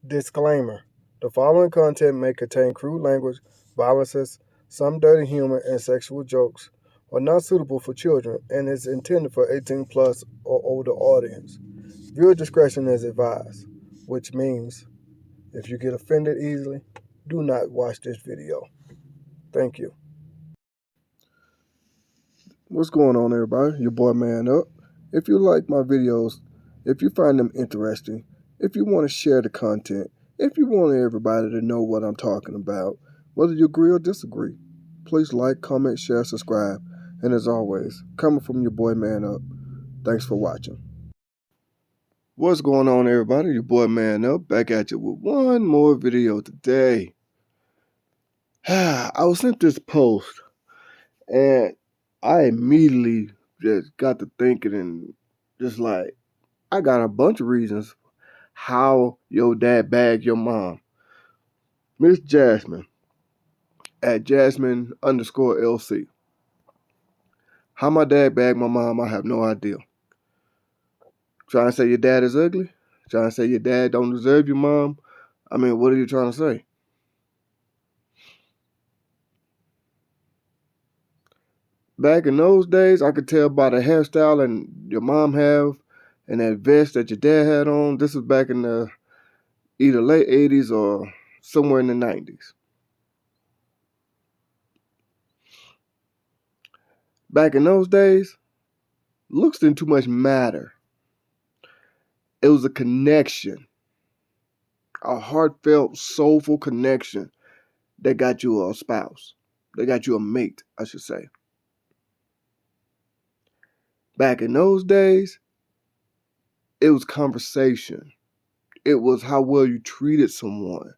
Disclaimer: the following content may contain crude language, violences, some dirty humor, and sexual jokes, are not suitable for children and is intended for 18 plus or older audience. Viewer discretion is advised, which means if you get offended easily, do not watch this video. Thank you. What's going on, everybody? Your boy Man Up. If you like my videos, if you find them interesting, if you want to share the content, if you want everybody to know what I'm talking about, whether you agree or disagree, please like, comment, share, subscribe, and as always, coming from your boy Man Up. Thanks for watching. What's going on, everybody? Your boy Man Up, back at you with one more video today. I was sent this post, and I immediately just got to thinking and just like, I got a bunch of reasons how your dad bagged your mom. Miss Jasmine, at Jasmine_LC. How my dad bagged my mom, I have no idea. Trying to say your dad is ugly? Trying to say your dad don't deserve your mom? I mean, what are you trying to say? Back in those days, I could tell by the hairstyle and your mom have and that vest that your dad had on. This was back in the either late 80s or somewhere in the 90s. Back in those days, looks didn't too much matter. It was a connection, a heartfelt, soulful connection that got you a spouse, that got you a mate, I should say. Back in those days, it was conversation. It was how well you treated someone.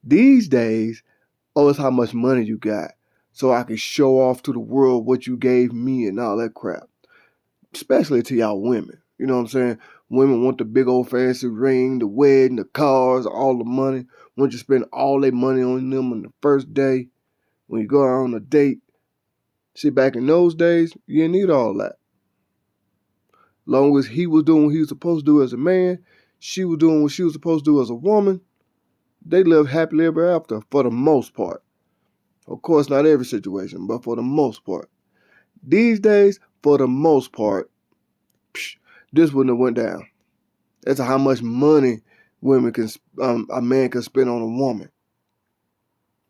These days, oh, it's how much money you got, so I can show off to the world what you gave me and all that crap. Especially to y'all women. You know what I'm saying? Women want the big old fancy ring, the wedding, the cars, all the money. Want you to spend all their money on them on the first day when you go out on a date. See, back in those days, you didn't need all that. Long as he was doing what he was supposed to do as a man, she was doing what she was supposed to do as a woman, they lived happily ever after for the most part. Of course, not every situation, but for the most part. These days, for the most part, this wouldn't have went down. That's how much money a man can spend on a woman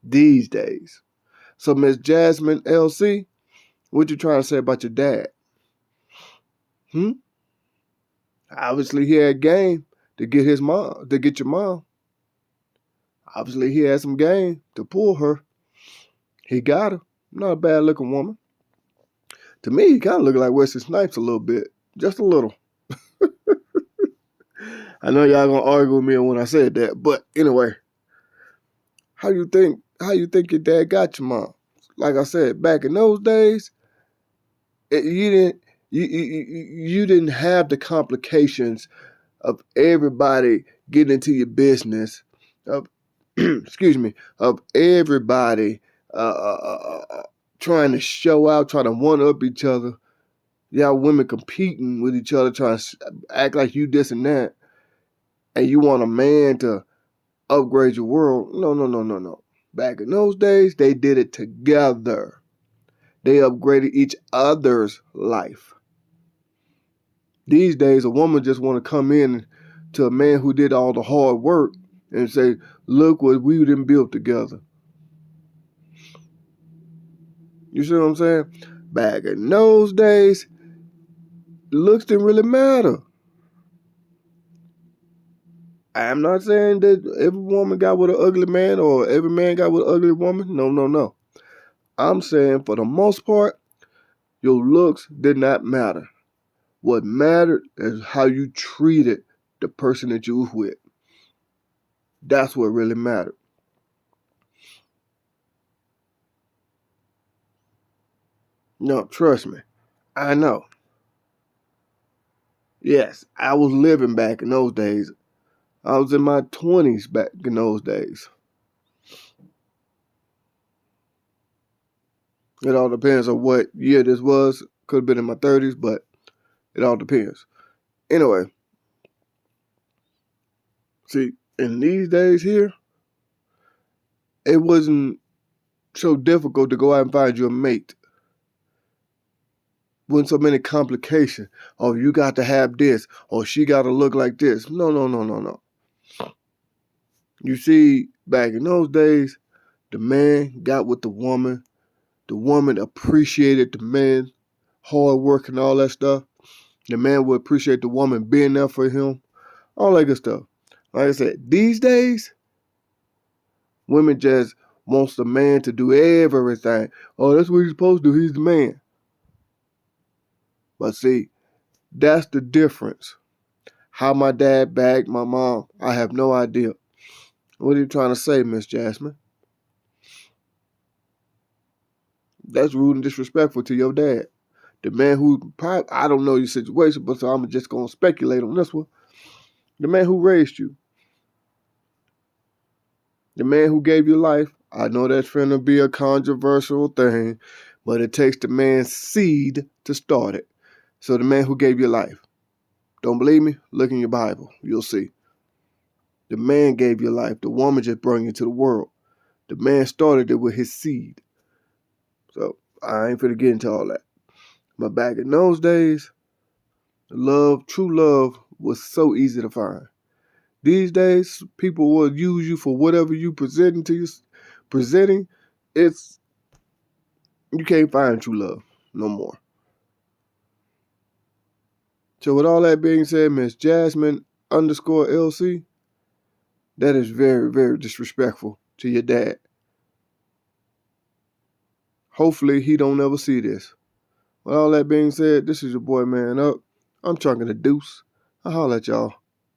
these days. So, Miss Jasmine LC, what you trying to say about your dad? Obviously, he had game to get your mom. Obviously, he had some game to pull her. He got her. Not a bad looking woman. To me, he kind of looked like Wesley Snipes a little bit, just a little. I know y'all gonna argue with me when I said that, but anyway, how you think your dad got your mom? Like I said, back in those days, you didn't have the complications of everybody getting into your business, of excuse me, of everybody trying to show out, trying to one up each other. Y'all women competing with each other, trying to act like you this and that, and you want a man to upgrade your world. No. Back in those days, they did it together. They upgraded each other's life. These days, a woman just want to come in to a man who did all the hard work and say, look what we done built together. You see what I'm saying? Back in those days, looks didn't really matter. I'm not saying that every woman got with an ugly man or every man got with an ugly woman. No. I'm saying for the most part, your looks did not matter. What mattered is how you treated the person that you was with. That's what really mattered. No, trust me. I know. Yes, I was living back in those days. I was in my 20s back in those days. It all depends on what year this was. Could have been in my 30s, but it all depends. Anyway, see, in these days here, it wasn't so difficult to go out and find you a mate. Wasn't so many complications. Oh, you got to have this, or she got to look like this. No, no, no, no, no. You see, back in those days, the man got with the woman. The woman appreciated the man, hard work and all that stuff. The man would appreciate the woman being there for him. All that good stuff. Like I said, these days, women just wants the man to do everything. Oh, that's what he's supposed to do. He's the man. But see, that's the difference. How my dad bagged my mom, I have no idea. What are you trying to say, Miss Jasmine? That's rude and disrespectful to your dad. The man who, probably, I don't know your situation, but so I'm just going to speculate on this one. The man who raised you. The man who gave you life. I know that's finna be a controversial thing, but it takes the man's seed to start it. So the man who gave you life. Don't believe me? Look in your Bible. You'll see. The man gave you life. The woman just brought you to the world. The man started it with his seed. So I ain't finna get into all that. But back in those days, love, true love, was so easy to find. These days, people will use you for whatever you presenting. It's you can't find true love no more. So with all that being said, Miss Jasmine _LC, that is very, very disrespectful to your dad. Hopefully he don't ever see this. With all that being said, this is your boy Man Up. I'm Chunking the Deuce. I'll holler at y'all.